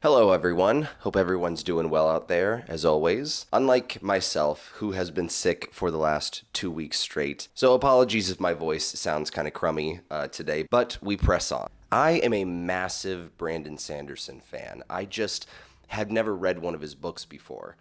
Hello, everyone. Hope everyone's doing well out there, as always. Unlike myself, who has been sick for the last 2 weeks straight, so apologies if my voice sounds kind of crummy today, but we press on. I am a massive Brandon Sanderson fan. I just had never read one of his books before.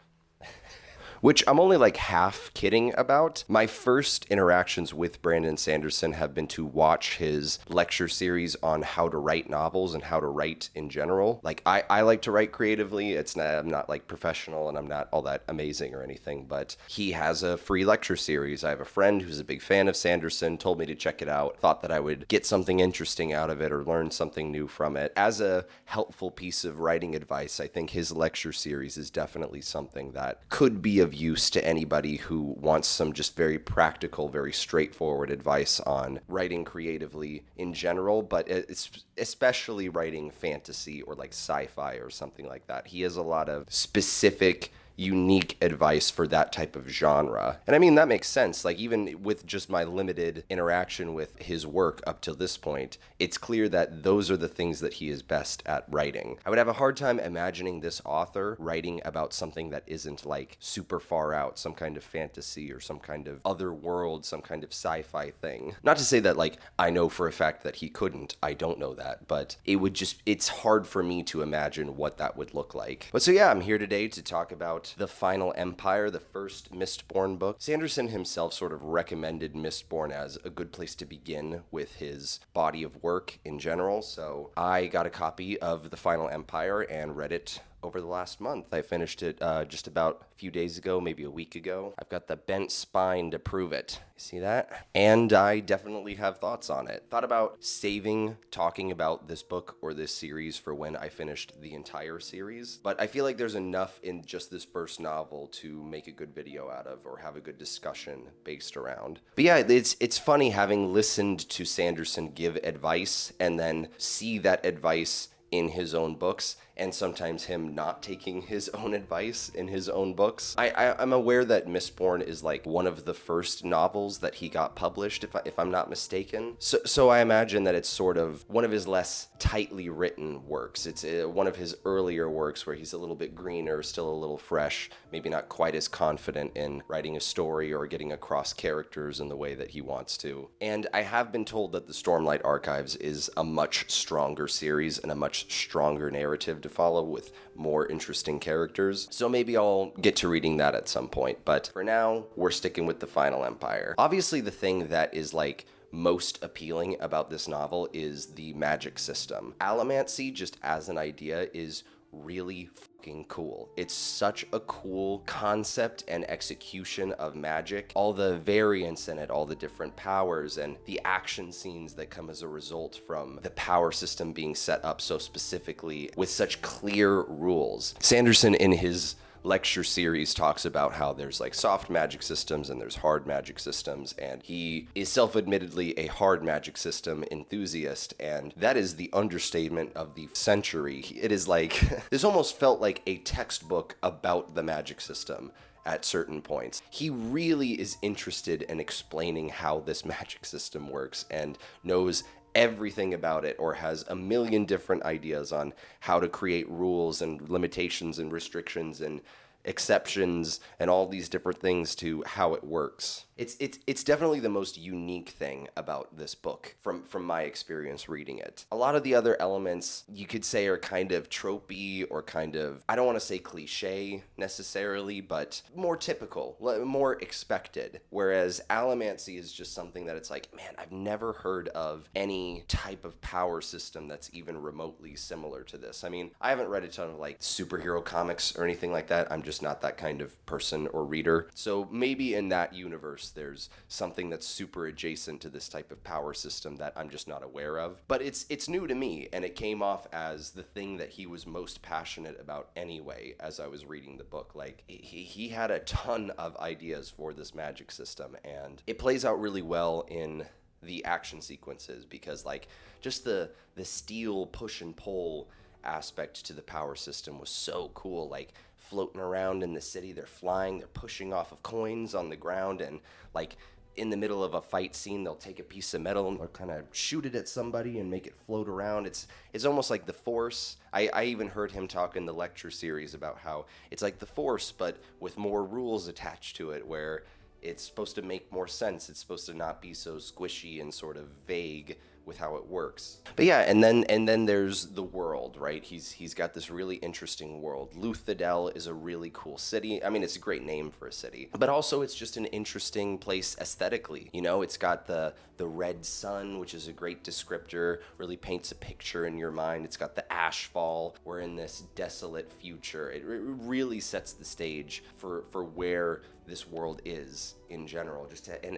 Which I'm only like half kidding about. My first interactions with Brandon Sanderson have been to watch his lecture series on how to write novels and how to write in general. Like I like to write creatively. I'm not like professional and I'm not all that amazing or anything, but he has a free lecture series. I have a friend who's a big fan of Sanderson, told me to check it out, thought that I would get something interesting out of it or learn something new from it. As a helpful piece of writing advice, I think his lecture series is definitely something that could be of use to anybody who wants some just very practical, very straightforward advice on writing creatively in general, but it's especially writing fantasy or like sci-fi or something like that. He has a lot of specific unique advice for that type of genre. And I mean, that makes sense. Like, even with just my limited interaction with his work up to this point, it's clear that those are the things that he is best at writing. I would have a hard time imagining this author writing about something that isn't like super far out, some kind of fantasy or some kind of other world, some kind of sci-fi thing. Not to say that like I know for a fact that he couldn't. I don't know that, but it's hard for me to imagine what that would look like. But so yeah, I'm here today to talk about The Final Empire, the first Mistborn book. Sanderson himself sort of recommended Mistborn as a good place to begin with his body of work in general, so I got a copy of The Final Empire and read it over the last month. I finished it just about a few days ago, maybe a week ago. I've got the bent spine to prove it. You see that? And I definitely have thoughts on it. Thought about saving talking about this book or this series for when I finished the entire series, but I feel like there's enough in just this first novel to make a good video out of or have a good discussion based around. But yeah, it's funny having listened to Sanderson give advice and then see that advice in his own books, and sometimes him not taking his own advice in his own books. I'm aware that Mistborn is like one of the first novels that he got published, if I'm not mistaken. So I imagine that it's sort of one of his less tightly written works. It's one of his earlier works where he's a little bit greener, still a little fresh, maybe not quite as confident in writing a story or getting across characters in the way that he wants to. And I have been told that the Stormlight Archives is a much stronger series and a much stronger narrative to follow with more interesting characters. So maybe I'll get to reading that at some point. But for now, we're sticking with The Final Empire. Obviously, the thing that is like most appealing about this novel is the magic system. Allomancy, just as an idea, is really fucking cool. It's such a cool concept and execution of magic. All the variants in it, all the different powers, and the action scenes that come as a result from the power system being set up so specifically with such clear rules. Sanderson, in his lecture series, talks about how there's like soft magic systems and there's hard magic systems, and he is self-admittedly a hard magic system enthusiast, and that is the understatement of the century. It is like this almost felt like a textbook about the magic system at certain points. He really is interested in explaining how this magic system works and knows everything about it, or has a million different ideas on how to create rules and limitations and restrictions and exceptions and all these different things to how it works. It's definitely the most unique thing about this book from my experience reading it. A lot of the other elements you could say are kind of tropey or kind of, I don't want to say cliche necessarily, but more typical, more expected. Whereas Allomancy is just something that it's like, man, I've never heard of any type of power system that's even remotely similar to this. I mean, I haven't read a ton of like superhero comics or anything like that. I'm just not that kind of person or reader. So maybe in that universe, there's something that's super adjacent to this type of power system that I'm just not aware of. But it's new to me, and it came off as the thing that he was most passionate about anyway as I was reading the book. Like, he had a ton of ideas for this magic system, and it plays out really well in the action sequences because like just the steel push and pull aspect to the power system was so cool. Like, floating around in the city, they're flying, they're pushing off of coins on the ground, and like in the middle of a fight scene, they'll take a piece of metal and they'll kind of shoot it at somebody and make it float around. It's almost like the Force. I even heard him talk in the lecture series about how it's like the Force, but with more rules attached to it, where it's supposed to make more sense. It's supposed to not be so squishy and sort of vague with how it works. But yeah, and then there's the world, right? He's got this really interesting world. Luthadel is a really cool city. I mean, it's a great name for a city, but also it's just an interesting place aesthetically. You know, it's got the red sun, which is a great descriptor, really paints a picture in your mind. It's got the ash fall. We're in this desolate future. It really sets the stage for where this world is in general.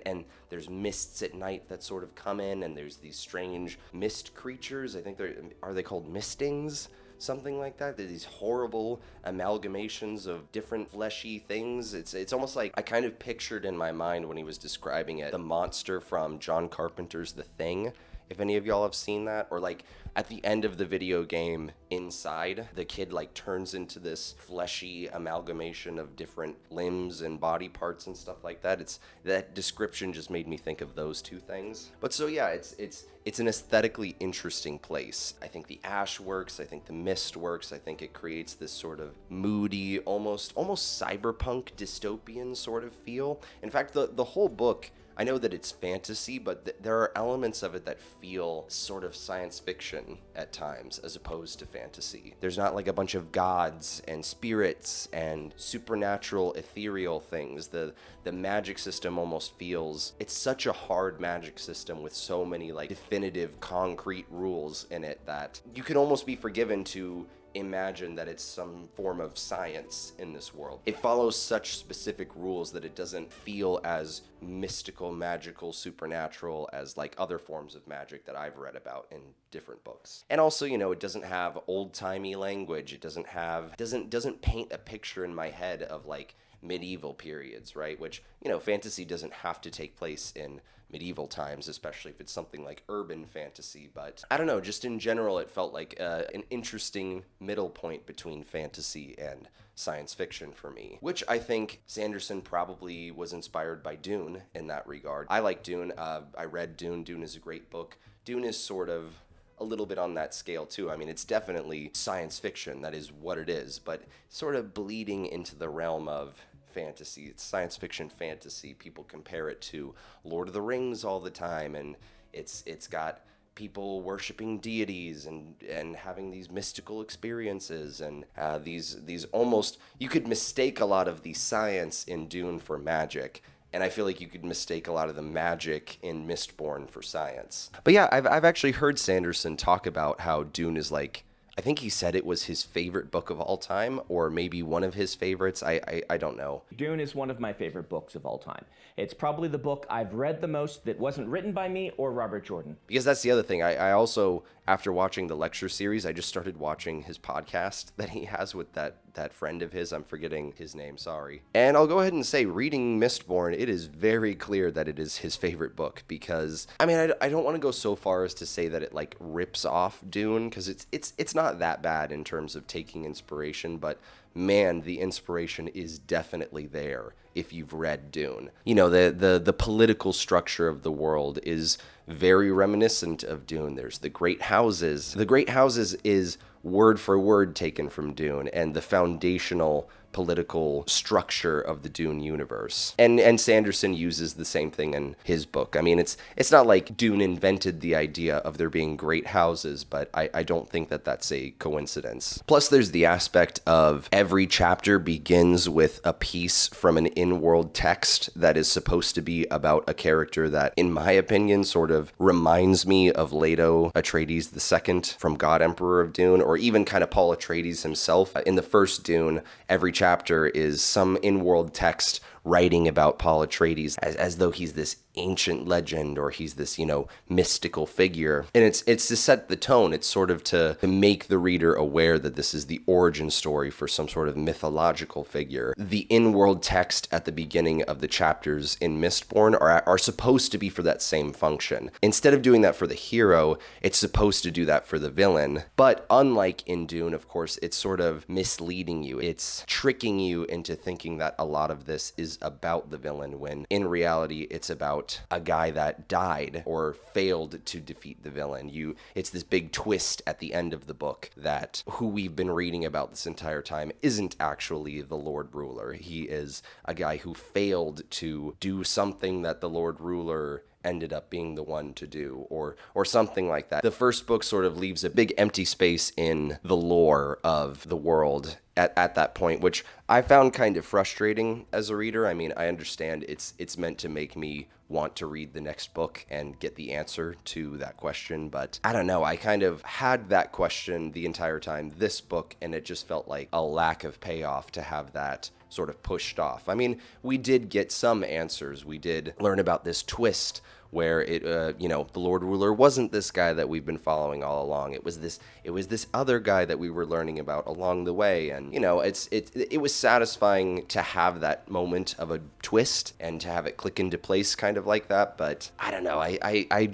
And there's mists at night that sort of come in, and there's these strange mist creatures. I think are they called mistings? Something like that. They're these horrible amalgamations of different fleshy things. It's almost like I kind of pictured in my mind when he was describing it, the monster from John Carpenter's The Thing. If any of y'all have seen that, or like at the end of the video game Inside, the kid like turns into this fleshy amalgamation of different limbs and body parts and stuff like that. That description just made me think of those two things. But so yeah, it's an aesthetically interesting place. I think the ash works. I think the mist works. I think it creates this sort of moody, almost cyberpunk dystopian sort of feel. In fact, the whole book, I know that it's fantasy, but there are elements of it that feel sort of science fiction at times, as opposed to fantasy. There's not like a bunch of gods and spirits and supernatural, ethereal things. The magic system almost feels, it's such a hard magic system with so many like definitive, concrete rules in it that you can almost be forgiven to imagine that it's some form of science in this world. It follows such specific rules that it doesn't feel as mystical, magical, supernatural as like other forms of magic that I've read about in different books. And also, you know, it doesn't have old-timey language. It doesn't paint a picture in my head of like medieval periods, right? Which, you know, fantasy doesn't have to take place in medieval times, especially if it's something like urban fantasy. But I don't know, just in general, it felt like an interesting middle point between fantasy and science fiction for me, which I think Sanderson probably was inspired by Dune in that regard. I like Dune. I read Dune. Dune is a great book. Dune is sort of a little bit on that scale too. I mean, it's definitely science fiction. That is what it is, but sort of bleeding into the realm of fantasy. It's science fiction fantasy. People compare it to Lord of the Rings all the time, and it's got people worshiping deities and having these mystical experiences, and these almost, you could mistake a lot of the science in Dune for magic. And I feel like you could mistake a lot of the magic in Mistborn for science. But yeah, I've actually heard Sanderson talk about how Dune is like, I think he said it was his favorite book of all time, or maybe one of his favorites. I don't know. Dune is one of my favorite books of all time. It's probably the book I've read the most that wasn't written by me or Robert Jordan. Because that's the other thing. I also, after watching the lecture series, I just started watching his podcast that he has with that friend of his. I'm forgetting his name, sorry. And I'll go ahead and say, reading Mistborn, it is very clear that it is his favorite book, because, I mean, I don't want to go so far as to say that it, like, rips off Dune, because it's not that bad in terms of taking inspiration, but man, the inspiration is definitely there if you've read Dune. You know, the political structure of the world is very reminiscent of Dune. There's the Great Houses. The Great Houses is word for word taken from Dune, and the foundational political structure of the Dune universe. And Sanderson uses the same thing in his book. I mean, it's not like Dune invented the idea of there being great houses, but I don't think that that's a coincidence. Plus, there's the aspect of every chapter begins with a piece from an in-world text that is supposed to be about a character that, in my opinion, sort of reminds me of Leto Atreides II from God Emperor of Dune, or even kind of Paul Atreides himself. In the first Dune, every chapter is some in-world text writing about Paul Atreides as though he's this ancient legend, or he's this, you know, mystical figure. And it's to set the tone. It's sort of to make the reader aware that this is the origin story for some sort of mythological figure. The in-world text at the beginning of the chapters in Mistborn are supposed to be for that same function. Instead of doing that for the hero, it's supposed to do that for the villain. But unlike in Dune, of course, it's sort of misleading you. It's tricking you into thinking that a lot of this is is about the villain, when in reality it's about a guy that died or failed to defeat the villain. It's this big twist at the end of the book that who we've been reading about this entire time isn't actually the Lord Ruler. He is a guy who failed to do something that the Lord Ruler ended up being the one to do, or something like that. The first book sort of leaves a big empty space in the lore of the world at that point, which I found kind of frustrating as a reader. I mean, I understand it's meant to make me want to read the next book and get the answer to that question, but I don't know, I kind of had that question the entire time this book, and it just felt like a lack of payoff to have that sort of pushed off. I mean, we did get some answers. We did learn about this twist where the Lord Ruler wasn't this guy that we've been following all along. It was this other guy that we were learning about along the way, and it was satisfying to have that moment of a twist and to have it click into place kind of like that. But I don't know. I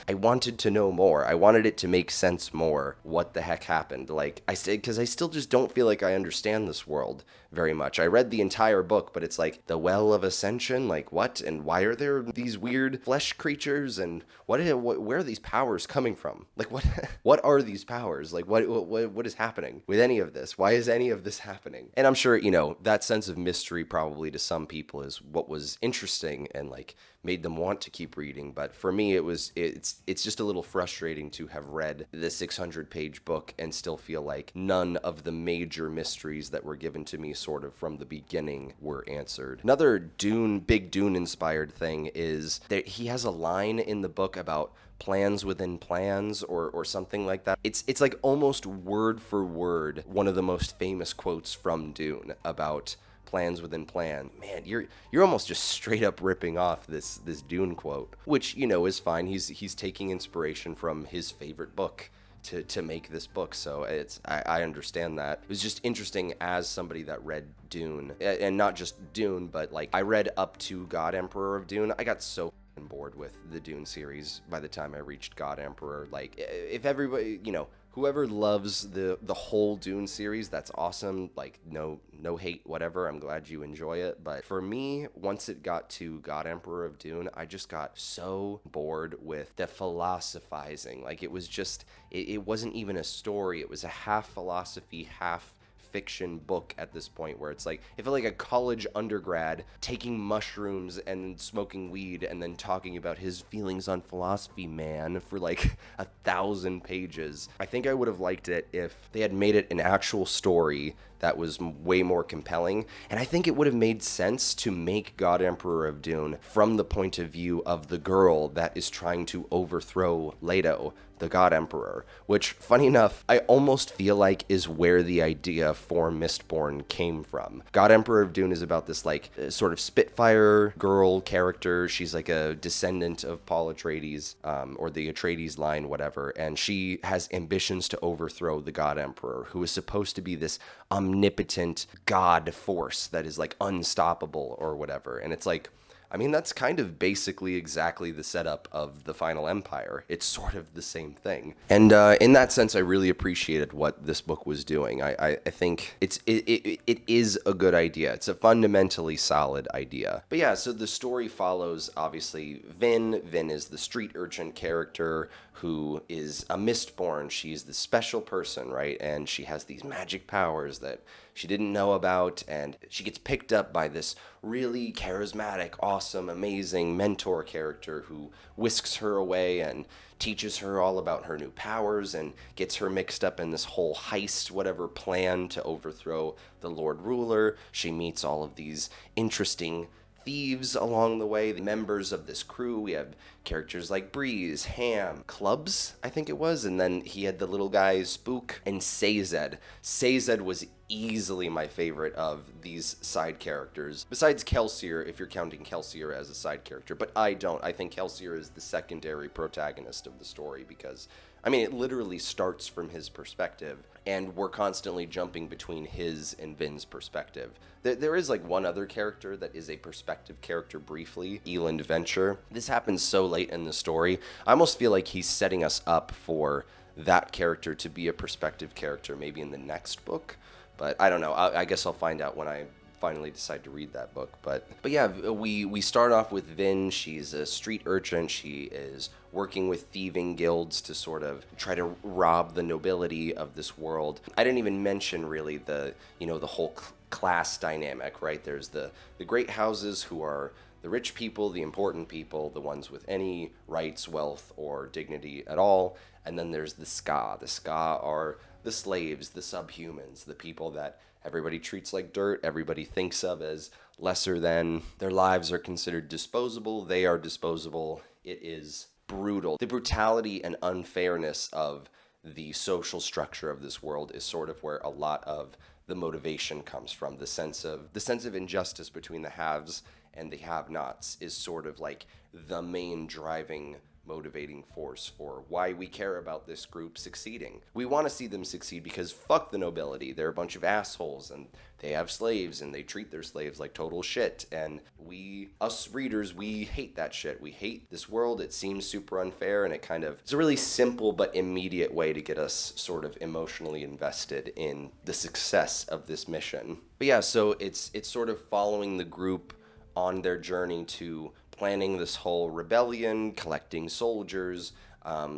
wanted to know more. I wanted it to make sense more. What the heck happened? Because I still just don't feel like I understand this world very much. I read the entire book, but it's like the Well of Ascension, like what? And why are there these weird flesh creatures? And where are these powers coming from? Like what are these powers? Like what is happening with any of this? Why is any of this happening? And I'm sure, that sense of mystery probably to some people is what was interesting and like made them want to keep reading. But for me, it's just a little frustrating to have read the 600-page book and still feel like none of the major mysteries that were given to me sort of from the beginning were answered. Another big Dune-inspired thing is that he has a line in the book about plans within plans or something like that. It's like almost word for word one of the most famous quotes from Dune about plans within plan. Man, you're almost just straight up ripping off this Dune quote, which is fine. He's taking inspiration from his favorite book to make this book, so I understand that. It was just interesting as somebody that read Dune, and not just Dune, but like I read up to God Emperor of Dune. I got so bored with the Dune series by the time I reached God Emperor. Like, if everybody, whoever loves the whole Dune series, that's awesome. Like, no hate, whatever. I'm glad you enjoy it. But for me, once it got to God Emperor of Dune, I just got so bored with the philosophizing. Like, it was just, it wasn't even a story. It was a half philosophy, half fiction book at this point, where it's like, it felt like a college undergrad taking mushrooms and smoking weed and then talking about his feelings on philosophy, man, for like 1,000 pages. I think I would have liked it if they had made it an actual story that was way more compelling, and I think it would have made sense to make God Emperor of Dune from the point of view of the girl that is trying to overthrow Leto, the God Emperor, which, funny enough, I almost feel like is where the idea for Mistborn came from. God Emperor of Dune is about this, like, sort of Spitfire girl character. She's like a descendant of Paul Atreides, or the Atreides line, whatever, and she has ambitions to overthrow the God Emperor, who is supposed to be this omnipotent god force that is, like, unstoppable or whatever. And it's like, I mean, that's kind of basically exactly the setup of the Final Empire. It's sort of the same thing. And in that sense, I really appreciated what this book was doing. I think it is a good idea. It's a fundamentally solid idea. But yeah, so the story follows, obviously, Vin. Vin is the street urchin character who is a Mistborn. She's the special person, right? And she has these magic powers that she didn't know about, and she gets picked up by this really charismatic, awesome, amazing mentor character who whisks her away and teaches her all about her new powers and gets her mixed up in this whole heist, whatever, plan to overthrow the Lord Ruler. She meets all of these interesting thieves along the way, the members of this crew. We have characters like Breeze, Ham, Clubs, I think it was, and then he had the little guy Spook, and Sazed. Sazed was easily my favorite of these side characters, besides Kelsier, if you're counting Kelsier as a side character, but I don't. I think Kelsier is the secondary protagonist of the story because, I mean, it literally starts from his perspective, and we're constantly jumping between his and Vin's perspective. There is, like, one other character that is a perspective character briefly, Eland Venture. This happens so late in the story. I almost feel like he's setting us up for that character to be a perspective character maybe in the next book, but I don't know. I guess I'll find out when I finally decide to read that book. But yeah, we start off with Vin. She's a street urchin. She is working with thieving guilds to sort of try to rob the nobility of this world. I didn't even mention really the whole class dynamic, right? There's the great houses who are the rich people, the important people, the ones with any rights, wealth, or dignity at all. And then there's the ska. The ska are the slaves, the subhumans, the people that everybody treats like dirt, everybody thinks of as lesser than. Their lives are considered disposable. They are disposable. It is brutal. The brutality and unfairness of the social structure of this world is sort of where a lot of the motivation comes from. The sense of injustice between the haves and the have-nots is sort of like the main driving motivating force for why we care about this group succeeding. We want to see them succeed because fuck the nobility. They're a bunch of assholes and they have slaves and they treat their slaves like total shit. And us readers, we hate that shit. We hate this world. It seems super unfair and it's a really simple but immediate way to get us sort of emotionally invested in the success of this mission. But yeah, so it's sort of following the group on their journey to planning this whole rebellion, collecting soldiers,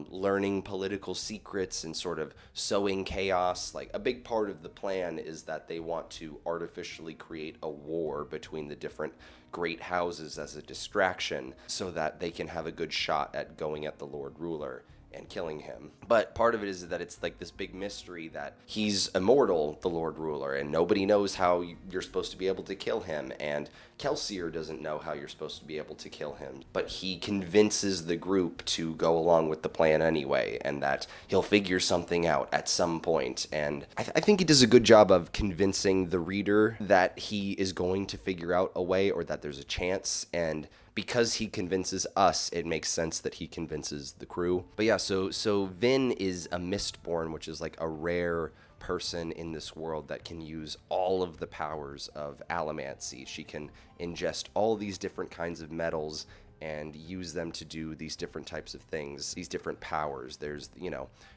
learning political secrets, and sort of sowing chaos. Like, a big part of the plan is that they want to artificially create a war between the different great houses as a distraction so that they can have a good shot at going at the Lord Ruler and killing him. But part of it is that it's like this big mystery that he's immortal, the Lord Ruler, and nobody knows how you're supposed to be able to kill him, and Kelsier doesn't know how you're supposed to be able to kill him, but he convinces the group to go along with the plan anyway, and that he'll figure something out at some point. And I think he does a good job of convincing the reader that he is going to figure out a way, or that there's a chance, and because he convinces us, it makes sense that he convinces the crew. But yeah, so Vin is a Mistborn, which is like a rare person in this world that can use all of the powers of Allomancy. She can ingest all these different kinds of metals and use them to do these different types of things, these different powers. There's,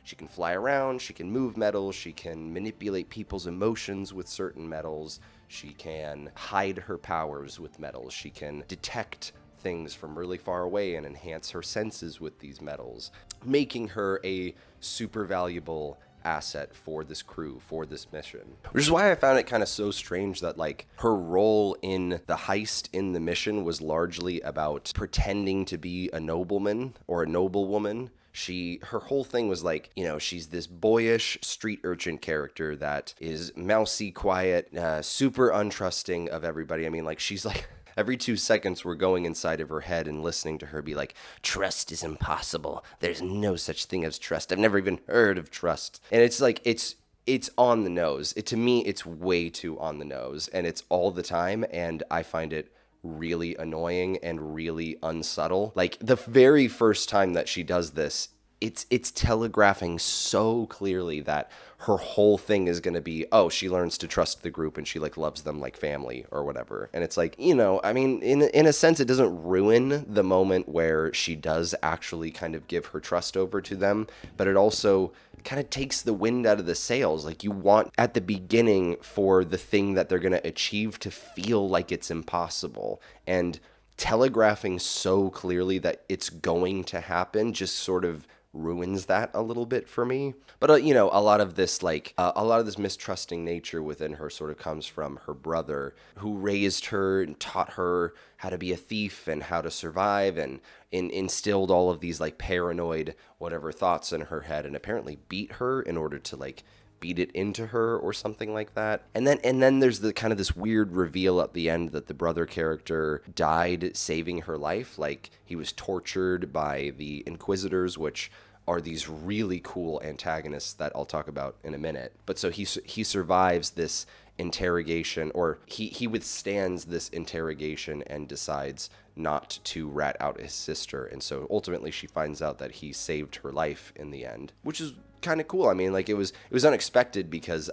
she can fly around, she can move metals, she can manipulate people's emotions with certain metals, she can hide her powers with metals, she can detect things from really far away and enhance her senses with these metals, making her a super valuable asset for this crew, for this mission. Which is why I found it kind of so strange that, like, her role in the heist in the mission was largely about pretending to be a nobleman or a noblewoman. Her whole thing was like, she's this boyish street urchin character that is mousy, quiet, super untrusting of everybody. I mean, like, she's like, every 2 seconds we're going inside of her head and listening to her be like, trust is impossible. There's no such thing as trust. I've never even heard of trust. And it's like, it's on the nose. To me, it's way too on the nose, and it's all the time, and I find it really annoying and really unsubtle. Like, the very first time that she does this, it's telegraphing so clearly that her whole thing is going to be, she learns to trust the group and she like loves them like family or whatever. And it's like, I mean, in a sense, it doesn't ruin the moment where she does actually kind of give her trust over to them, but it also kind of takes the wind out of the sails. Like, you want at the beginning for the thing that they're going to achieve to feel like it's impossible, and telegraphing so clearly that it's going to happen just sort of ruins that a little bit for me. But a lot of this mistrusting nature within her sort of comes from her brother, who raised her and taught her how to be a thief and how to survive, and instilled all of these like paranoid whatever thoughts in her head, and apparently beat her in order to like beat it into her or something like that. And then there's the kind of this weird reveal at the end that the brother character died saving her life. Like, he was tortured by the Inquisitors, which are these really cool antagonists that I'll talk about in a minute. But so he survives this interrogation, or he withstands this interrogation and decides not to rat out his sister. And so ultimately she finds out that he saved her life in the end, which is kind of cool. I mean, like, it was unexpected because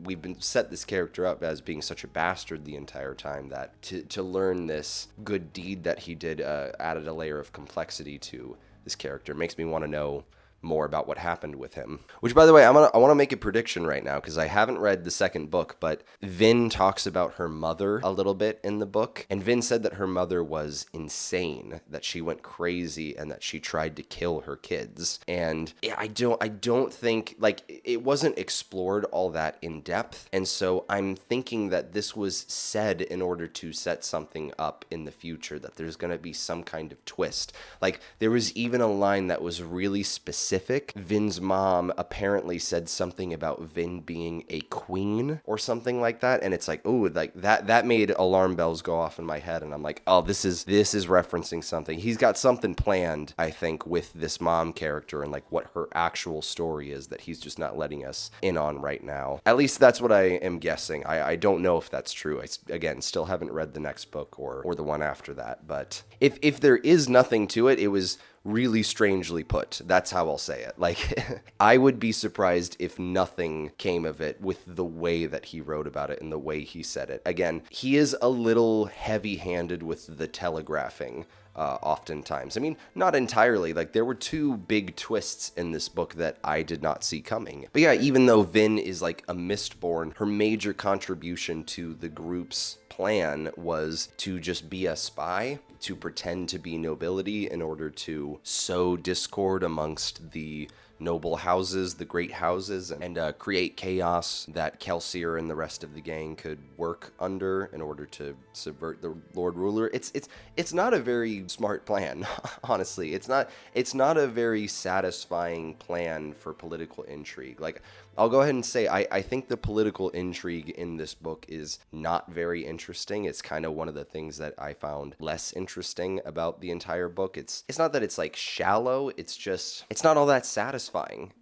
we've been set this character up as being such a bastard the entire time, that to learn this good deed that he did added a layer of complexity to this character. Makes me want to know more about what happened with him. Which, by the way, I want to make a prediction right now because I haven't read the second book, but Vin talks about her mother a little bit in the book, and Vin said that her mother was insane, that she went crazy, and that she tried to kill her kids. And I don't think, like, it wasn't explored all that in depth, and so I'm thinking that this was said in order to set something up in the future, that there's going to be some kind of twist. Like, there was even a line that was really specific. Vin's mom apparently said something about Vin being a queen or something like that, and it's like, oh, like that made alarm bells go off in my head, and I'm like, oh, this is referencing something. He's got something planned, I think, with this mom character and like what her actual story is that he's just not letting us in on right now. At least that's what I am guessing. I don't know if that's true. I, again, still haven't read the next book or the one after that, but if there is nothing to it, it was really strangely put. That's how I'll say it. Like, I would be surprised if nothing came of it with the way that he wrote about it and the way he said it. Again, he is a little heavy-handed with the telegraphing. Oftentimes. I mean, not entirely. Like, there were two big twists in this book that I did not see coming. But yeah, even though Vin is like a Mistborn, her major contribution to the group's plan was to just be a spy, to pretend to be nobility in order to sow discord amongst the noble houses, the great houses, and create chaos that Kelsier and the rest of the gang could work under in order to subvert the Lord Ruler. It's not a very smart plan, honestly. It's not a very satisfying plan for political intrigue. Like, I'll go ahead and say I think the political intrigue in this book is not very interesting. It's kind of one of the things that I found less interesting about the entire book. It's not that it's like shallow, it's just it's not all that satisfying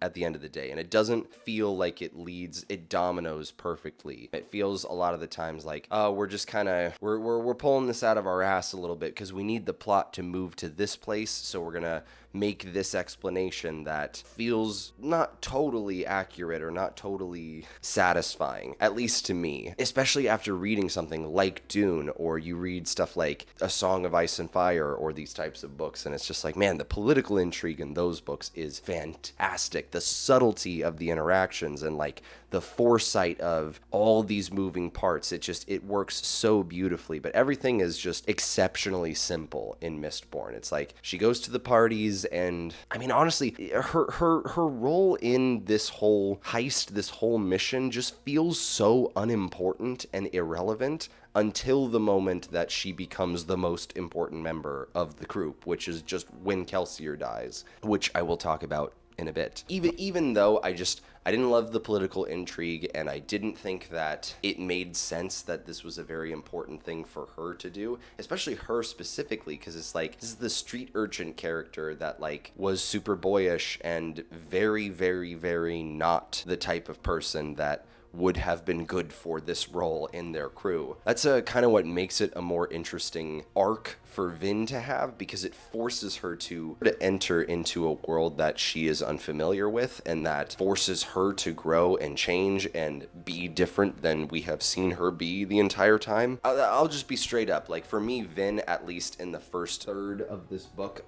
at the end of the day, and it doesn't feel like it dominoes perfectly. It feels a lot of the times like, oh, we're just kind of we're pulling this out of our ass a little bit because we need the plot to move to this place, so we're gonna make this explanation that feels not totally accurate or not totally satisfying, at least to me, especially after reading something like Dune, or you read stuff like A Song of Ice and Fire or these types of books, and it's just like, man, the political intrigue in those books is fantastic. The subtlety of the interactions and like the foresight of all these moving parts, it works so beautifully, but everything is just exceptionally simple in Mistborn. It's like she goes to the parties, and I mean, honestly, her role in this whole heist, this whole mission just feels so unimportant and irrelevant until the moment that she becomes the most important member of the group, which is just when Kelsier dies, which I will talk about in a bit. Even though I didn't love the political intrigue, and I didn't think that it made sense that this was a very important thing for her to do, especially her specifically, because it's like, this is the street urchin character that like was super boyish and very, very, very not the type of person that would have been good for this role in their crew. That's kind of what makes it a more interesting arc for Vin to have, because it forces her to enter into a world that she is unfamiliar with, and that forces her to grow and change and be different than we have seen her be the entire time. I'll just be straight up. Like, for me, Vin, at least in the first third of this book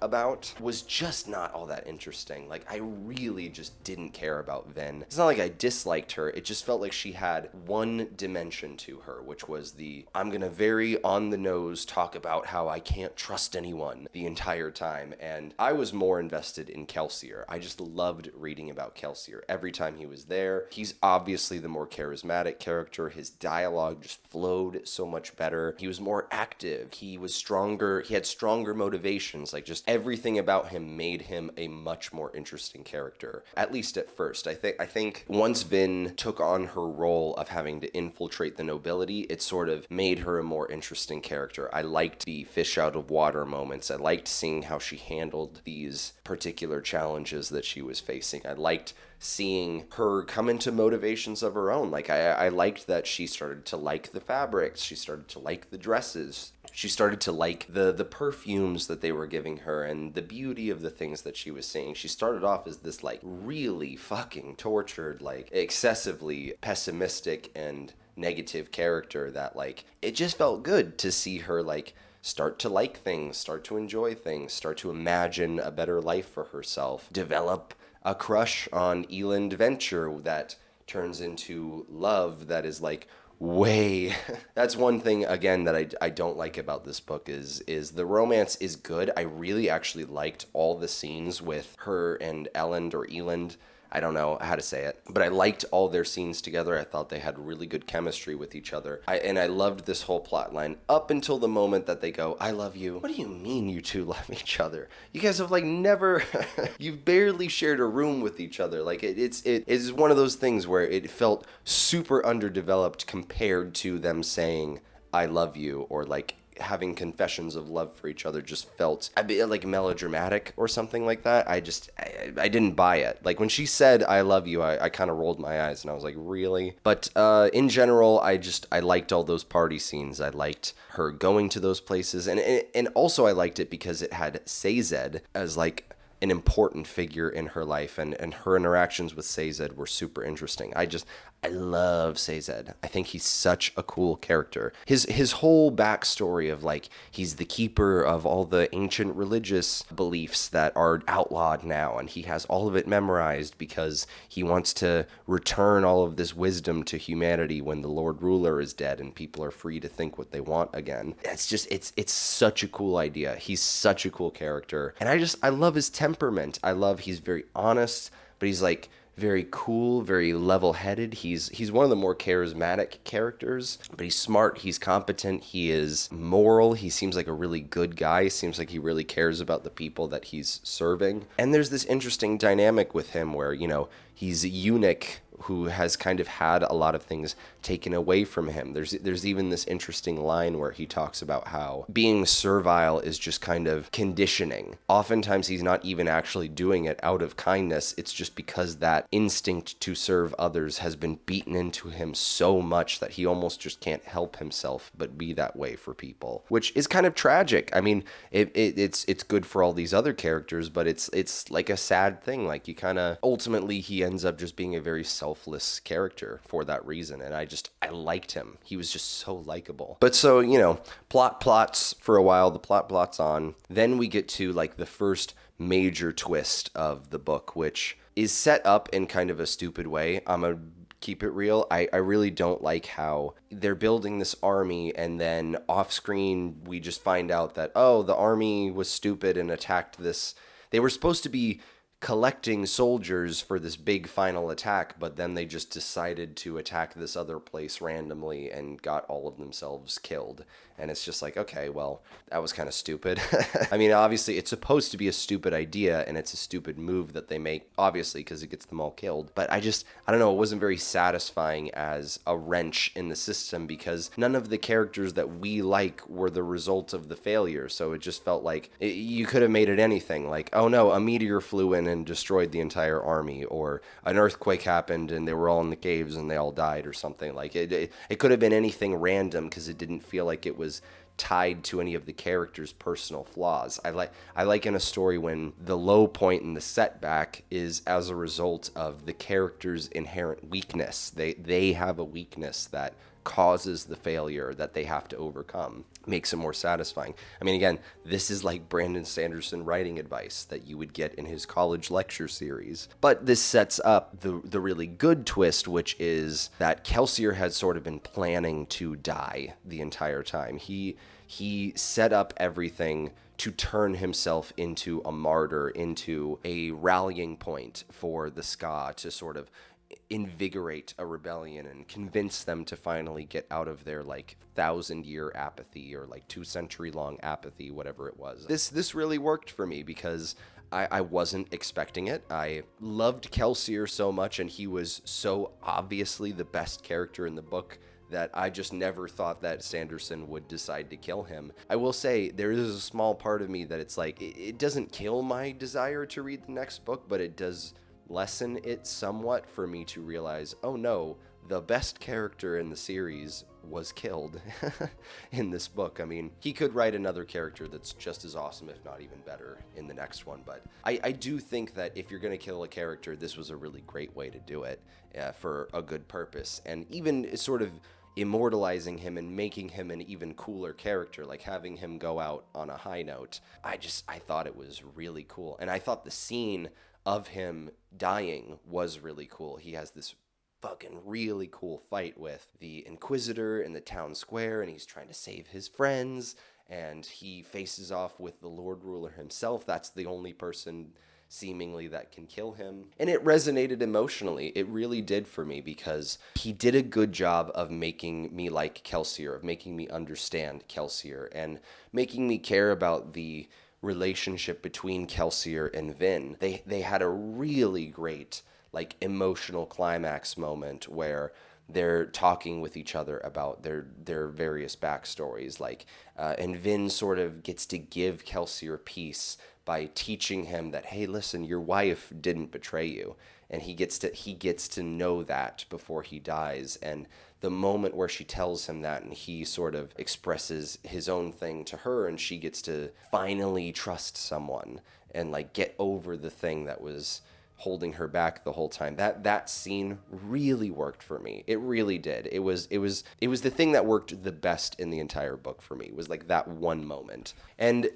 was just not all that interesting. Like, I really just didn't care about Vin. It's not like I disliked her. It just felt like she had one dimension to her, which was I'm gonna very on the nose talk about how I can't trust anyone the entire time, and I was more invested in Kelsier. I just loved reading about Kelsier every time he was there. He's obviously the more charismatic character. His dialogue just flowed so much better. He was more active. He was stronger. He had stronger motivations. Like, just everything about him made him a much more interesting character, at least at first. I think once Vin took on her role of having to infiltrate the nobility, it sort of made her a more interesting character. I liked the fish out of water moments. I liked seeing how she handled these particular challenges that she was facing. I liked seeing her come into motivations of her own. Like, I liked that she started to like the fabrics. She started to like the dresses. She started to like the perfumes that they were giving her and the beauty of the things that she was seeing. She started off as this, like, really fucking tortured, like, excessively pessimistic and negative character that, like, it just felt good to see her, like, start to like things, start to enjoy things, start to imagine a better life for herself, develop a crush on Eland Venture that turns into love that is like way that's one thing again that I don't like about this book is the romance is good. I really actually liked all the scenes with her and Elend or Eland. I don't know how to say it, but I liked all their scenes together. I thought they had really good chemistry with each other. I loved this whole plot line up until the moment that they go, "I love you." What do you mean you two love each other? You guys have like never, you've barely shared a room with each other. Like it is one of those things where it felt super underdeveloped compared to them saying, "I love you," or like having confessions of love for each other just felt a bit like melodramatic or something like that. I didn't buy it. Like when she said "I love you," I kind of rolled my eyes and I was like, really? But in general, I liked all those party scenes. I liked her going to those places, and also I liked it because it had Sazed as like an important figure in her life, and her interactions with Sazed were super interesting. I love Sazed. I think he's such a cool character. His whole backstory of like he's the keeper of all the ancient religious beliefs that are outlawed now, and he has all of it memorized because he wants to return all of this wisdom to humanity when the Lord Ruler is dead and people are free to think what they want again. It's such a cool idea. He's such a cool character, and I love his temperament. He's very honest, but he's like very cool, very level-headed. He's one of the more charismatic characters, but he's smart, he's competent, he is moral, he seems like a really good guy, seems like he really cares about the people that he's serving. And there's this interesting dynamic with him where, he's a eunuch who has kind of had a lot of things taken away from him. There's even this interesting line where he talks about how being servile is just kind of conditioning. Oftentimes he's not even actually doing it out of kindness. It's just because that instinct to serve others has been beaten into him so much that he almost just can't help himself but be that way for people, which is kind of tragic. I mean, it's good for all these other characters, but it's like a sad thing. Like you kind of ultimately he ends up just being a very selfless character for that reason, and I liked him. He was just so likable. But so, plots for a while, the plot plots on. Then we get to like the first major twist of the book, which is set up in kind of a stupid way. I'm a keep it real. I really don't like how they're building this army and then off screen we just find out that, oh, the army was stupid and attacked this. They were supposed to be collecting soldiers for this big final attack, but then they just decided to attack this other place randomly and got all of themselves killed. And it's just like, okay, well, that was kind of stupid. I mean, obviously, it's supposed to be a stupid idea, and it's a stupid move that they make, obviously, because it gets them all killed. But I don't know, it wasn't very satisfying as a wrench in the system, because none of the characters that we like were the result of the failure. So it just felt like you could have made it anything. Like, oh no, a meteor flew in and destroyed the entire army, or an earthquake happened and they were all in the caves and they all died, or something. Like it could have been anything random, because it didn't feel like it was tied to any of the characters' personal flaws. I like in a story when the low point and the setback is as a result of the character's inherent weakness. They have a weakness that causes the failure that they have to overcome. Makes it more satisfying. I mean, again, this is like Brandon Sanderson writing advice that you would get in his college lecture series. But this sets up the really good twist, which is that Kelsier had sort of been planning to die the entire time. He set up everything to turn himself into a martyr, into a rallying point for the Ska to sort of invigorate a rebellion and convince them to finally get out of their like 1,000-year apathy, or like 2-century-long apathy, whatever it was. This really worked for me because I wasn't expecting it. I loved Kelsier so much, and he was so obviously the best character in the book that I just never thought that Sanderson would decide to kill him. I will say there is a small part of me that it's like, it doesn't kill my desire to read the next book, but it does lessen it somewhat for me to realize, oh no, the best character in the series was killed in this book. I mean, he could write another character that's just as awesome, if not even better, in the next one. But I do think that if you're going to kill a character, this was a really great way to do it for a good purpose. And even sort of immortalizing him and making him an even cooler character, like having him go out on a high note. I thought it was really cool. And I thought the scene of him dying was really cool. He has this fucking really cool fight with the Inquisitor in the town square, and he's trying to save his friends, and he faces off with the Lord Ruler himself. That's the only person seemingly that can kill him. And it resonated emotionally. It really did for me, because he did a good job of making me like Kelsier, of making me understand Kelsier, and making me care about the relationship between Kelsier and Vin. They had a really great like emotional climax moment where they're talking with each other about their various backstories, like and Vin sort of gets to give Kelsier peace by teaching him that, hey, listen, your wife didn't betray you, and he gets to know that before he dies. And the moment where she tells him that, and he sort of expresses his own thing to her, and she gets to finally trust someone and like get over the thing that was holding her back the whole time. That scene really worked for me. It really did. It was the thing that worked the best in the entire book for me. It was like that one moment. And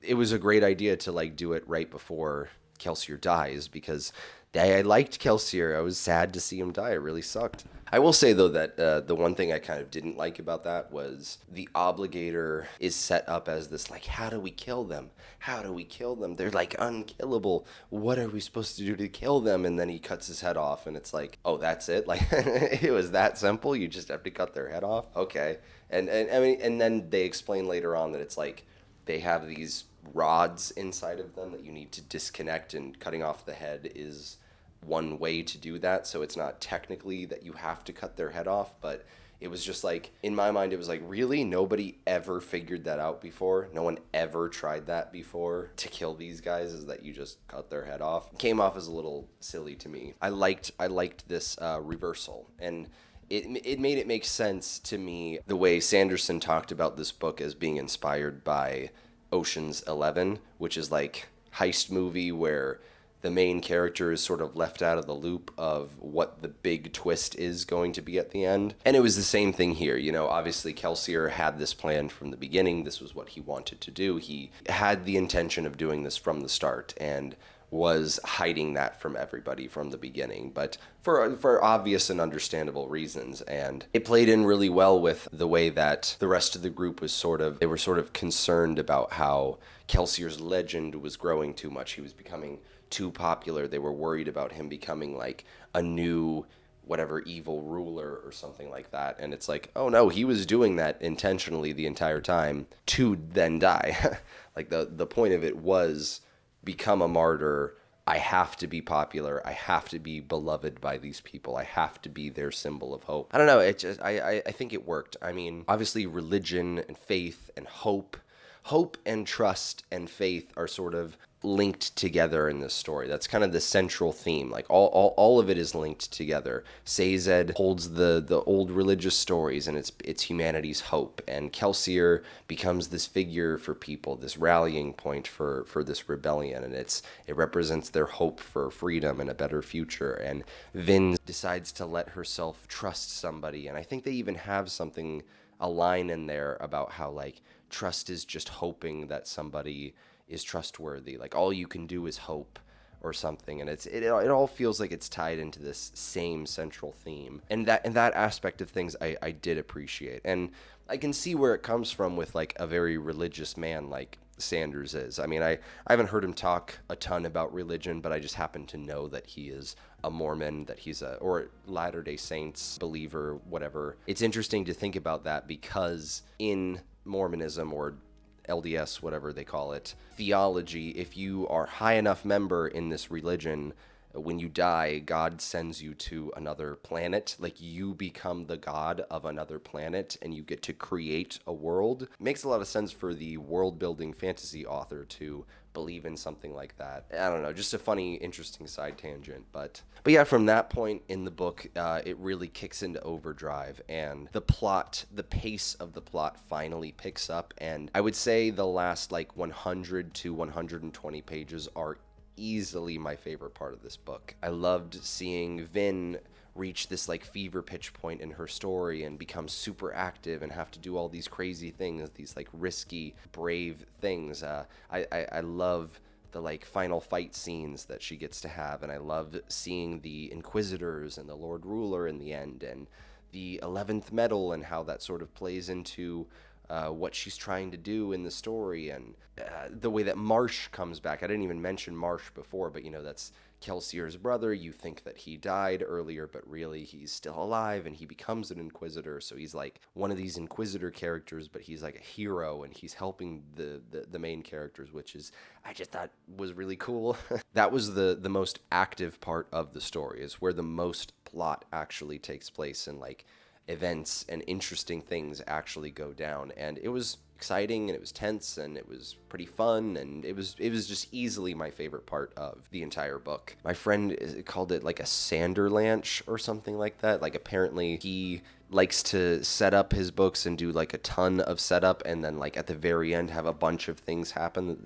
it was a great idea to like do it right before Kelsier dies, because I liked Kelsier. I was sad to see him die. It really sucked. I will say, though, that the one thing I kind of didn't like about that was the Obligator is set up as this, like, how do we kill them? How do we kill them? They're, like, unkillable. What are we supposed to do to kill them? And then he cuts his head off, and it's like, oh, that's it? Like, it was that simple? You just have to cut their head off? Okay. And I mean, and then they explain later on that it's like they have these rods inside of them that you need to disconnect, and cutting off the head is one way to do that. So it's not technically that you have to cut their head off, but it was just like, in my mind, it was like, really? Nobody ever figured that out before? No one ever tried that before to kill these guys, is that you just cut their head off? It came off as a little silly to me. I liked this reversal, and it made it make sense to me the way Sanderson talked about this book as being inspired by Ocean's 11, which is like heist movie where the main character is sort of left out of the loop of what the big twist is going to be at the end. And it was the same thing here. You know, obviously Kelsier had this plan from the beginning. This was what he wanted to do. He had the intention of doing this from the start, and was hiding that from everybody from the beginning, but for obvious and understandable reasons. And it played in really well with the way that the rest of the group was they were sort of concerned about how Kelsier's legend was growing too much. He was becoming too popular. They were worried about him becoming like a new whatever evil ruler or something like that. And it's like, oh no, he was doing that intentionally the entire time to then die. Like the point of it was, become a martyr. I have to be popular. I have to be beloved by these people. I have to be their symbol of hope. I don't know. I think it worked. I mean, obviously religion and faith and hope and trust and faith are sort of linked together in this story. That's kind of the central theme. Like all of it is linked together. Sazed holds the old religious stories, and it's humanity's hope. And Kelsier becomes this figure for people, this rallying point for this rebellion, and it represents their hope for freedom and a better future. And Vin decides to let herself trust somebody, and I think they even have a line in there about how like trust is just hoping that somebody is trustworthy. Like all you can do is hope or something. And it all feels like it's tied into this same central theme. And that aspect of things I did appreciate. And I can see where it comes from with like a very religious man like Sanders is. I mean, I haven't heard him talk a ton about religion, but I just happen to know that he is a Mormon, that he's or Latter-day Saints believer, whatever. It's interesting to think about that, because in Mormonism, or LDS, whatever they call it, theology, if you are high enough member in this religion, when you die, God sends you to another planet. Like you become the god of another planet, and you get to create a world. It makes a lot of sense for the world-building fantasy author to believe in something like that. I don't know, just a funny, interesting side tangent. But yeah, from that point in the book, it really kicks into overdrive, and the pace of the plot finally picks up. And I would say the last like 100 to 120 pages are easily my favorite part of this book. I loved seeing Vin reach this like fever pitch point in her story and become super active and have to do all these crazy things, these like risky, brave things. I love the like final fight scenes that she gets to have, and I love seeing the Inquisitors and the Lord Ruler in the end, and the 11th Metal and how that sort of plays into what she's trying to do in the story, and the way that Marsh comes back. I didn't even mention Marsh before, but that's Kelsier's brother. You think that he died earlier, but really he's still alive, and he becomes an Inquisitor. So he's like one of these Inquisitor characters, but he's like a hero, and he's helping the main characters, which is, I just thought was really cool. That was the most active part of the story, is where the most plot actually takes place, and like events and interesting things actually go down. And it was exciting, and it was tense, and it was pretty fun, and it was just easily my favorite part of the entire book. My friend called it like a Sanderlanche or something like that. Like, apparently he likes to set up his books and do like a ton of setup, and then like at the very end have a bunch of things happen.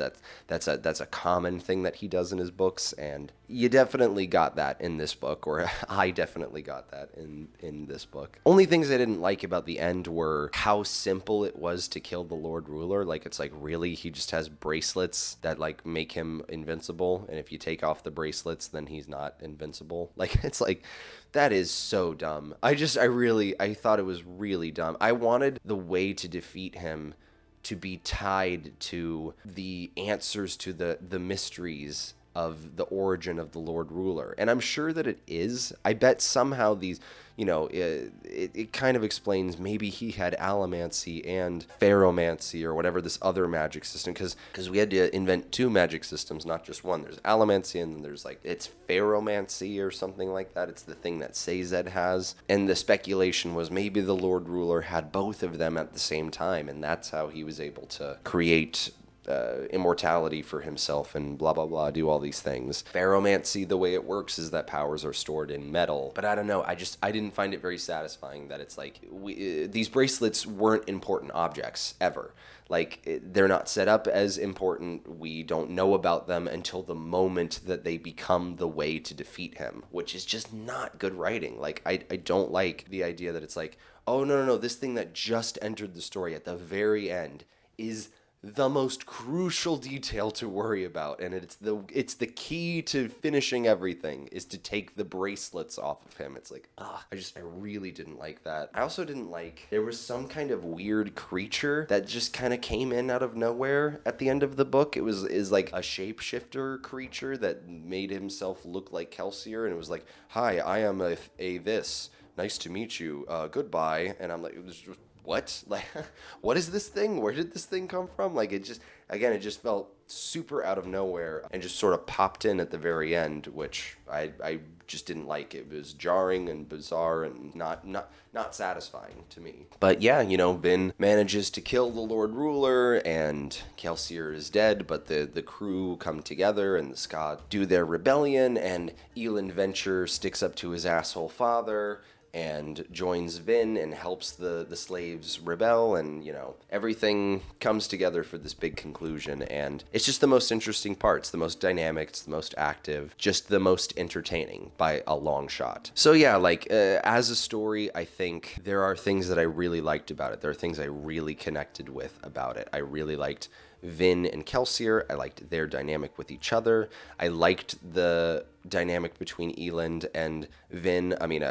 That's a common thing that he does in his books, and you definitely got that in this book, or I definitely got that in this book. Only things I didn't like about the end were how simple it was to kill the Lord Ruler. Like, it's like, really, he just has bracelets that like make him invincible, and if you take off the bracelets, then he's not invincible. Like, it's like, that is so dumb. I thought it was really dumb. I wanted the way to defeat him to be tied to the answers to the mysteries of the origin of the Lord Ruler. And I'm sure that it is. I bet somehow these, it kind of explains maybe he had Allomancy and Pharomancy, or whatever this other magic system, because we had to invent two magic systems, not just one. There's Allomancy, and then there's like, it's Pharomancy or something like that. It's the thing that Sazed has. And the speculation was maybe the Lord Ruler had both of them at the same time, and that's how he was able to create immortality for himself and blah blah blah, do all these things. Pharomancy, the way it works is that powers are stored in metal, but I don't know, I didn't find it very satisfying that it's like, these bracelets weren't important objects ever. Like, they're not set up as important. We don't know about them until the moment that they become the way to defeat him, which is just not good writing. Like, I don't like the idea that it's like, oh no, this thing that just entered the story at the very end is the most crucial detail to worry about, and it's the key to finishing everything, is to take the bracelets off of him. It's like, I really didn't like that. I also didn't like, there was some kind of weird creature that just kind of came in out of nowhere at the end of the book. Is like a shapeshifter creature that made himself look like Kelsier, and it was like, hi, I am a this, nice to meet you, goodbye. And I'm like, it was just, what? Like, what is this thing? Where did this thing come from? Like, it just felt super out of nowhere and just sort of popped in at the very end, which I just didn't like. It was jarring and bizarre and not satisfying to me. But yeah, Vin manages to kill the Lord Ruler, and Kelsier is dead, but the crew come together, and the Ska do their rebellion, and Elend Venture sticks up to his asshole father and joins Vin and helps the slaves rebel, and everything comes together for this big conclusion. And it's just the most interesting part. It's the most dynamic, it's the most active, just the most entertaining by a long shot. So yeah, like, as a story, I think there are things that I really liked about it. There are things I really connected with about it. I really liked Vin and Kelsier. I liked their dynamic with each other. I liked the dynamic between Elend and Vin. I mean,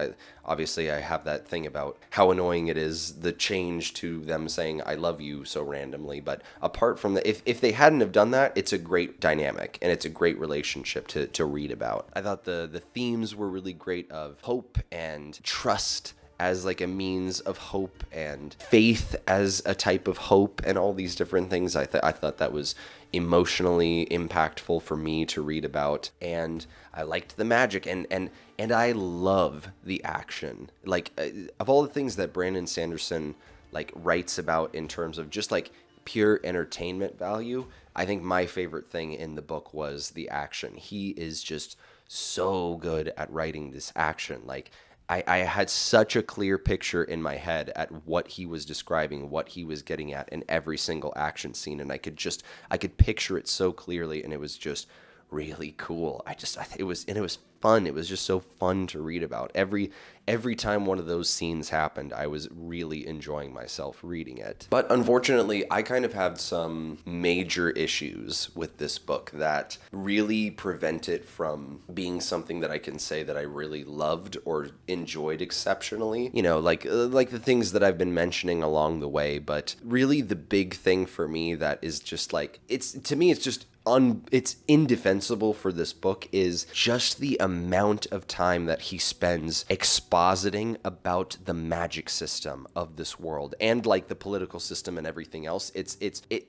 obviously I have that thing about how annoying it is, the change to them saying I love you so randomly, but apart from that, if they hadn't have done that, it's a great dynamic, and it's a great relationship to read about. I thought the themes were really great, of hope and trust as like a means of hope, and faith as a type of hope, and all these different things. I thought that was emotionally impactful for me to read about, and I liked the magic, and I love the action. Like, of all the things that Brandon Sanderson like writes about in terms of just like pure entertainment value, I think my favorite thing in the book was the action. He is just so good at writing this action. Like, I had such a clear picture in my head at what he was describing, what he was getting at in every single action scene, and I could picture it so clearly, and it was just really cool. It was fun. It was just so fun to read about. Every time one of those scenes happened, I was really enjoying myself reading it. But unfortunately, I kind of had some major issues with this book that really prevent it from being something that I can say that I really loved or enjoyed exceptionally. You know, like the things that I've been mentioning along the way, but really the big thing for me that is just like, to me, it's just it's indefensible for this book is just the amount of time that he spends expositing about the magic system of this world and like the political system and everything else.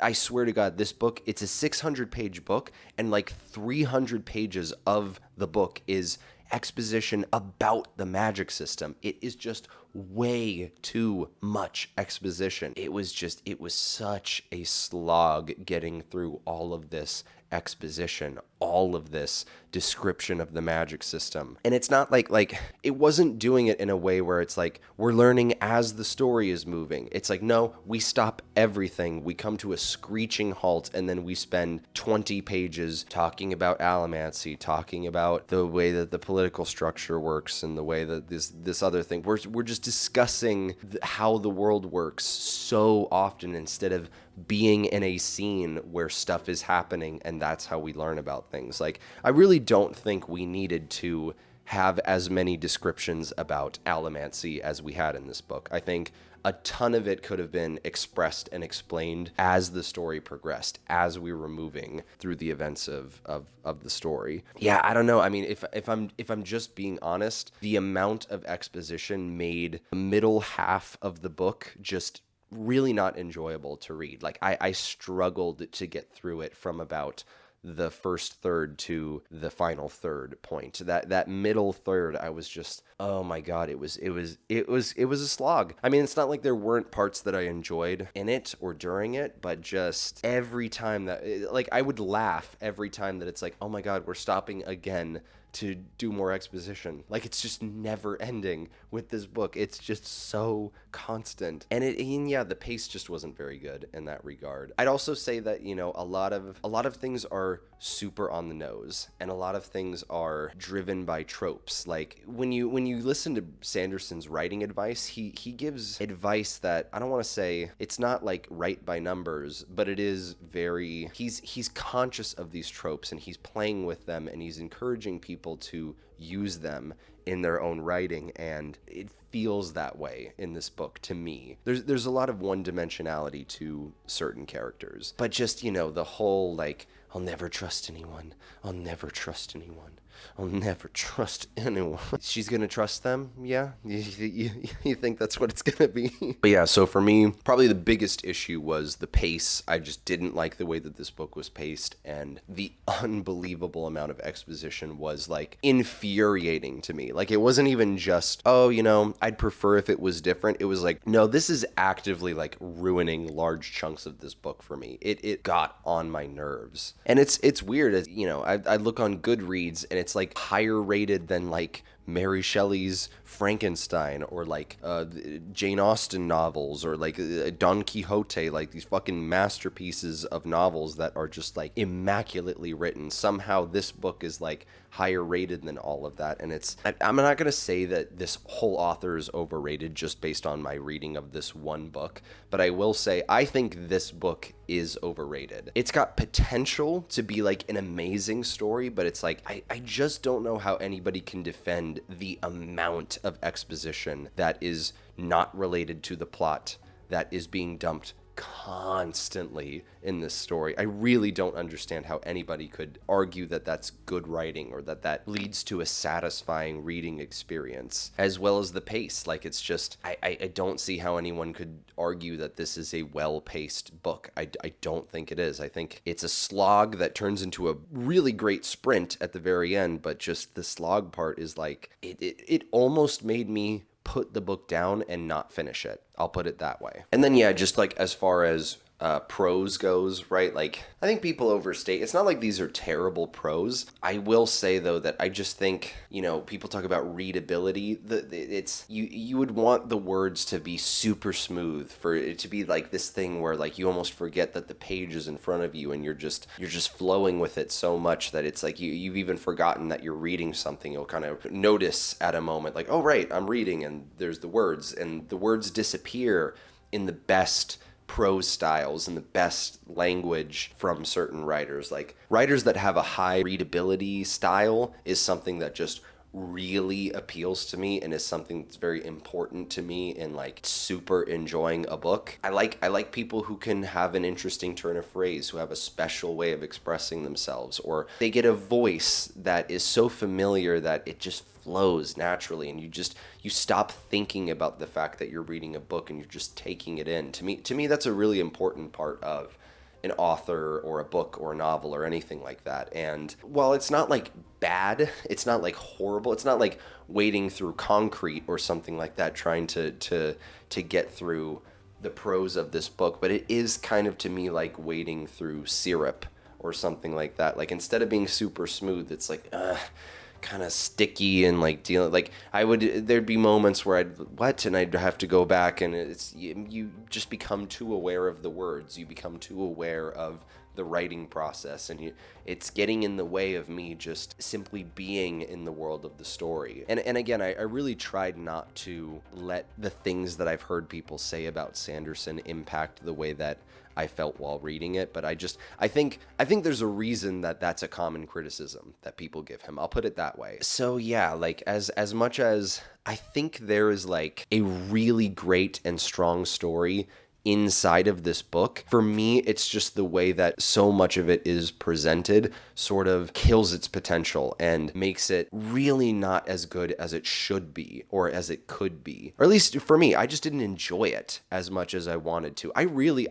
I swear to God, this book, it's a 600-page book, and like 300 pages of the book is exposition about the magic system. It is just way too much exposition. It was such a slog getting through all of this exposition, all of this description of the magic system. And it's not like it wasn't doing it in a way where it's like we're learning as the story is moving. It's like, no, we stop everything, we come to a screeching halt, and then we spend 20 pages talking about Allomancy, talking about the way that the political structure works and the way that this other thing. We're just discussing how the world works so often instead of being in a scene where stuff is happening, and that's how we learn about things. Like, I really don't think we needed to have as many descriptions about Allomancy as we had in this book. I think a ton of it could have been expressed and explained as the story progressed, as we were moving through the events of the story. Yeah, I don't know. I mean, if I'm just being honest, the amount of exposition made the middle half of the book just really not enjoyable to read. Like, I struggled to get through it from about the first third to the final third point. That middle third, I was just, oh my God, it was a slog. I mean, it's not like there weren't parts that I enjoyed in it or during it, but just every time that, like, I would laugh every time that it's like, oh my God, we're stopping again to do more exposition. Like, it's just never ending with this book. It's just so constant. And yeah, the pace just wasn't very good in that regard. I'd also say that, you know, a lot of things are super on the nose, and a lot of things are driven by tropes. Like, when you listen to Sanderson's writing advice, he gives advice that, I don't want to say it's not like right by numbers, but it is very, he's conscious of these tropes, and he's playing with them, and he's encouraging people to use them in their own writing, and it feels that way in this book to me. There's a lot of one-dimensionality to certain characters, but just, you know, the whole, like, I'll never trust anyone. I'll never trust anyone. I'll never trust anyone. She's gonna trust them? Yeah? You think that's what it's gonna be? But yeah, so for me, probably the biggest issue was the pace. I just didn't like the way that this book was paced, and the unbelievable amount of exposition was, like, infuriating to me. Like, it wasn't even just, oh, you know, I'd prefer if it was different. It was like, no, this is actively, like, ruining large chunks of this book for me. It got on my nerves. And it's weird, you know, I look on Goodreads, and it's like higher rated than like Mary Shelley's Frankenstein, or like Jane Austen novels, or like Don Quixote, like these fucking masterpieces of novels that are just like immaculately written. Somehow this book is like higher rated than all of that, and I'm not gonna say that this whole author is overrated just based on my reading of this one book, but I will say I think this book is overrated. It's got potential to be like an amazing story, but it's like I just don't know how anybody can defend the amount of exposition that is not related to the plot that is being dumped constantly in this story. I really don't understand how anybody could argue that that's good writing, or that leads to a satisfying reading experience, as well as the pace. Like, it's just, I don't see how anyone could argue that this is a well-paced book. I don't think it is. I think it's a slog that turns into a really great sprint at the very end, but just the slog part is like, it almost made me put the book down and not finish it. I'll put it that way. And then, yeah, just like as far as prose goes, right? Like, I think people overstate. It's not like these are terrible prose. I will say though that I just think, people talk about readability. It's you would want the words to be super smooth for it to be like this thing where like you almost forget that the page is in front of you and you're just flowing with it so much that it's like you've even forgotten that you're reading something. You'll kind of notice at a moment like, oh right, I'm reading and there's the words, and the words disappear in the best prose styles and the best language from certain writers. Like writers that have a high readability style is something that just really appeals to me and is something that's very important to me in like super enjoying a book. I like people who can have an interesting turn of phrase, who have a special way of expressing themselves, or they get a voice that is so familiar that it just flows naturally and you stop thinking about the fact that you're reading a book and you're just taking it in. To me that's a really important part of an author or a book or a novel or anything like that. And while it's not like bad, it's not like horrible, it's not like wading through concrete or something like that trying to get through the prose of this book, but it is kind of to me like wading through syrup or something like that. Like instead of being super smooth, it's like kind of sticky and like dealing like there'd be moments where I'd have to go back, and you just become too aware of the words, you become too aware of the writing process, and it's getting in the way of me just simply being in the world of the story. And again, I really tried not to let the things that I've heard people say about Sanderson impact the way that I felt while reading it, but I think there's a reason that that's a common criticism that people give him. I'll put it that way. So yeah, like as much as I think there is like a really great and strong story inside of this book, for me it's just the way that so much of it is presented sort of kills its potential and makes it really not as good as it should be or as it could be. Or at least for me, I just didn't enjoy it as much as I wanted to. I really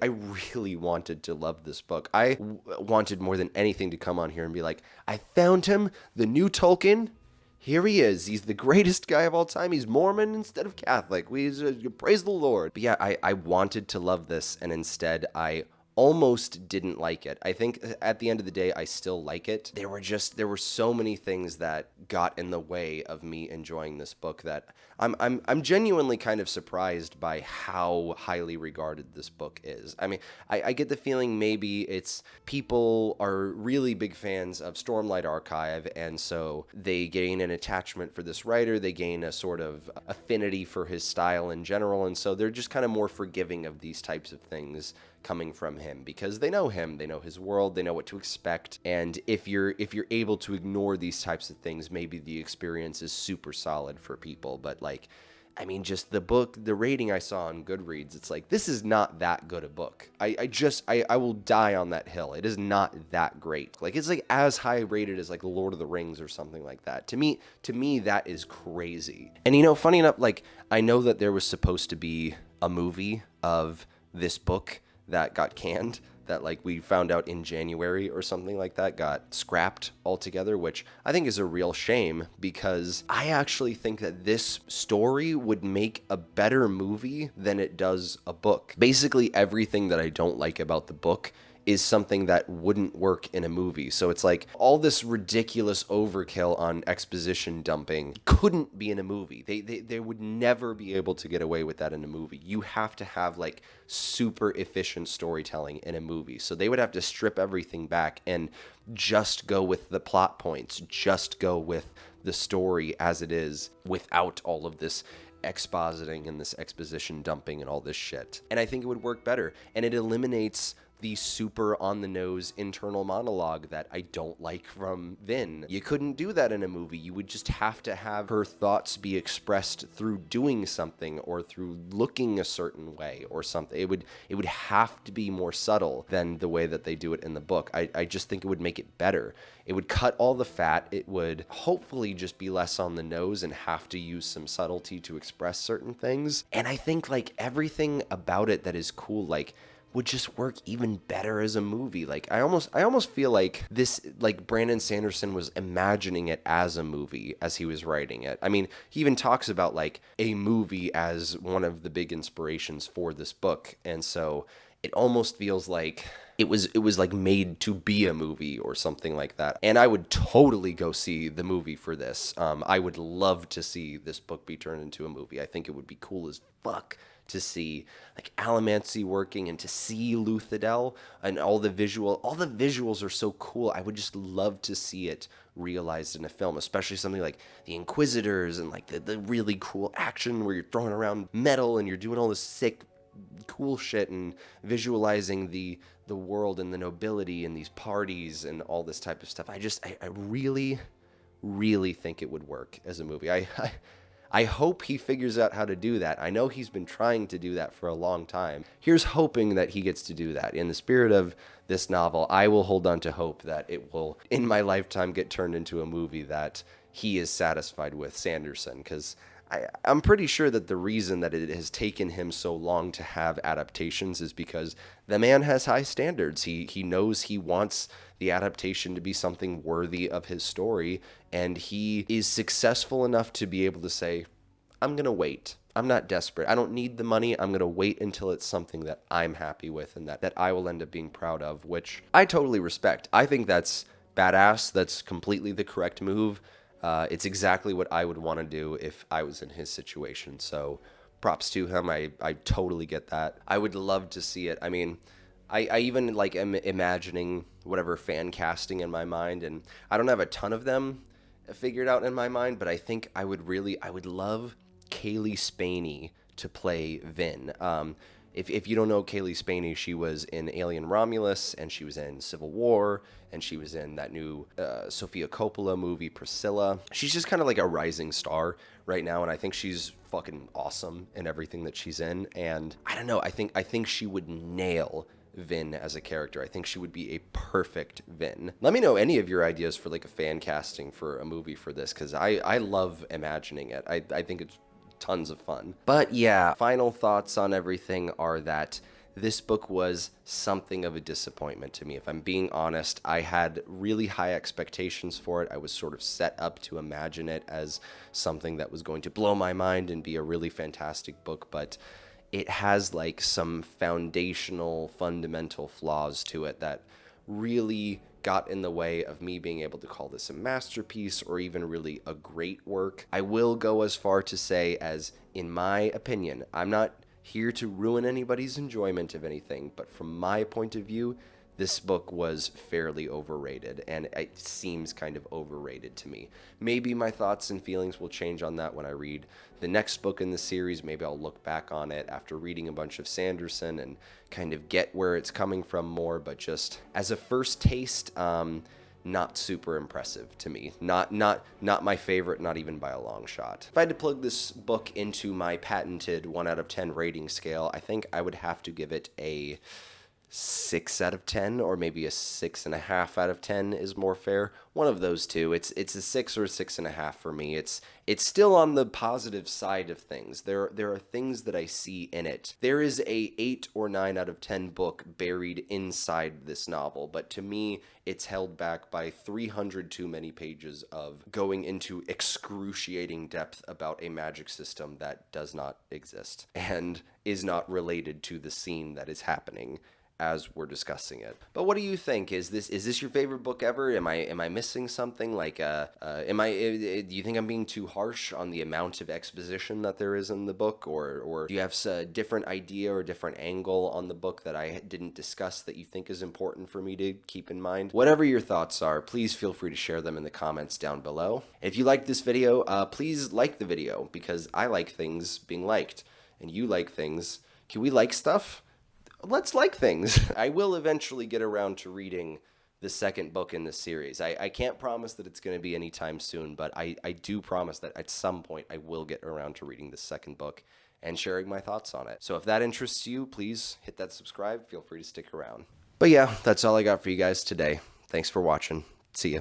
wanted to love this book. I wanted more than anything to come on here and be like, I found him, the new Tolkien. Here he is. He's the greatest guy of all time. He's Mormon instead of Catholic. We praise the Lord. But yeah, I wanted to love this, and instead I almost didn't like it. I think at the end of the day, I still like it. There were so many things that got in the way of me enjoying this book that I'm genuinely kind of surprised by how highly regarded this book is. I mean, I get the feeling maybe it's people are really big fans of Stormlight Archive, and so they gain an attachment for this writer, they gain a sort of affinity for his style in general, and so they're just kind of more forgiving of these types of things coming from him because they know him, they know his world, they know what to expect. And if you're able to ignore these types of things, maybe the experience is super solid for people. But like, I mean, just the book, the rating I saw on Goodreads, it's like, this is not that good a book. I will die on that hill. It is not that great. Like, it's like as high rated as like Lord of the Rings or something like that. To me, that is crazy. And funny enough, like, I know that there was supposed to be a movie of this book that got canned, that like we found out in January or something like that, got scrapped altogether, which I think is a real shame because I actually think that this story would make a better movie than it does a book. Basically everything that I don't like about the book is something that wouldn't work in a movie. So it's like all this ridiculous overkill on exposition dumping couldn't be in a movie. They would never be able to get away with that in a movie. You have to have like super efficient storytelling in a movie. So they would have to strip everything back and just go with the plot points, just go with the story as it is without all of this expositing and this exposition dumping and all this shit. And I think it would work better. And it eliminates the super on-the-nose internal monologue that I don't like from Vin. You couldn't do that in a movie. You would just have to have her thoughts be expressed through doing something or through looking a certain way or something. It would have to be more subtle than the way that they do it in the book. I just think it would make it better. It would cut all the fat. It would hopefully just be less on the nose and have to use some subtlety to express certain things. And I think like everything about it that is cool, like, would just work even better as a movie. Like I almost feel like this, like Brandon Sanderson was imagining it as a movie as he was writing it. I mean, he even talks about like a movie as one of the big inspirations for this book. And so it almost feels like it was like made to be a movie or something like that. And I would totally go see the movie for this. I would love to see this book be turned into a movie. I think it would be cool as fuck to see like Allomancy working and to see Luthadel and all the visuals are so cool. I would just love to see it realized in a film, especially something like the Inquisitors and like the really cool action where you're throwing around metal and you're doing all this sick cool shit and visualizing the world and the nobility and these parties and all this type of stuff. I really think it would work as a movie. I hope he figures out how to do that. I know he's been trying to do that for a long time. Here's hoping that he gets to do that. In the spirit of this novel, I will hold on to hope that it will, in my lifetime, get turned into a movie that he is satisfied with, Sanderson, because I'm pretty sure that the reason that it has taken him so long to have adaptations is because the man has high standards. He knows he wants the adaptation to be something worthy of his story, and he is successful enough to be able to say, I'm going to wait. I'm not desperate. I don't need the money. I'm going to wait until it's something that I'm happy with and that I will end up being proud of, which I totally respect. I think that's badass. That's completely the correct move. It's exactly what I would want to do if I was in his situation. So props to him. I totally get that. I would love to see it. I mean, I even like am imagining whatever fan casting in my mind, and I don't have a ton of them figured out in my mind, but I think I would love Kaylee Spaney to play Vin. If you don't know Kaylee Spaney, she was in Alien Romulus, and she was in Civil War, and she was in that new Sofia Coppola movie, Priscilla. She's just kind of like a rising star right now, and I think she's fucking awesome in everything that she's in. And I don't know, I think she would nail Vin as a character. I think she would be a perfect Vin. Let me know any of your ideas for like a fan casting for a movie for this, because I love imagining it. I think it's tons of fun. But yeah, final thoughts on everything are that this book was something of a disappointment to me. If I'm being honest, I had really high expectations for it. I was sort of set up to imagine it as something that was going to blow my mind and be a really fantastic book, but it has like some foundational, fundamental flaws to it that really got in the way of me being able to call this a masterpiece or even really a great work. I will go as far to say as, in my opinion, I'm not here to ruin anybody's enjoyment of anything, but from my point of view, this book was fairly overrated, and it seems kind of overrated to me. Maybe my thoughts and feelings will change on that when I read the next book in the series. Maybe I'll look back on it after reading a bunch of Sanderson and kind of get where it's coming from more, but just as a first taste, not super impressive to me. Not my favorite, not even by a long shot. If I had to plug this book into my patented 1 out of 10 rating scale, I think I would have to give it a 6 out of 10, or maybe a 6.5 out of 10 is more fair. One of those two. It's a 6 or a 6.5 for me. It's still on the positive side of things. There are things that I see in it. There is a 8 or 9 out of 10 book buried inside this novel, but to me, it's held back by 300 too many pages of going into excruciating depth about a magic system that does not exist and is not related to the scene that is happening as we're discussing it. But what do you think? Is this your favorite book ever? Am I missing something? Like, do you think I'm being too harsh on the amount of exposition that there is in the book, or do you have a different idea or different angle on the book that I didn't discuss that you think is important for me to keep in mind? Whatever your thoughts are, please feel free to share them in the comments down below. If you liked this video, please like the video, because I like things being liked, and you like things. Can we like stuff? Let's like things. I will eventually get around to reading the second book in this series. I can't promise that it's going to be anytime soon, but I do promise that at some point I will get around to reading the second book and sharing my thoughts on it. So if that interests you, please hit that subscribe. Feel free to stick around. But yeah, that's all I got for you guys today. Thanks for watching. See ya.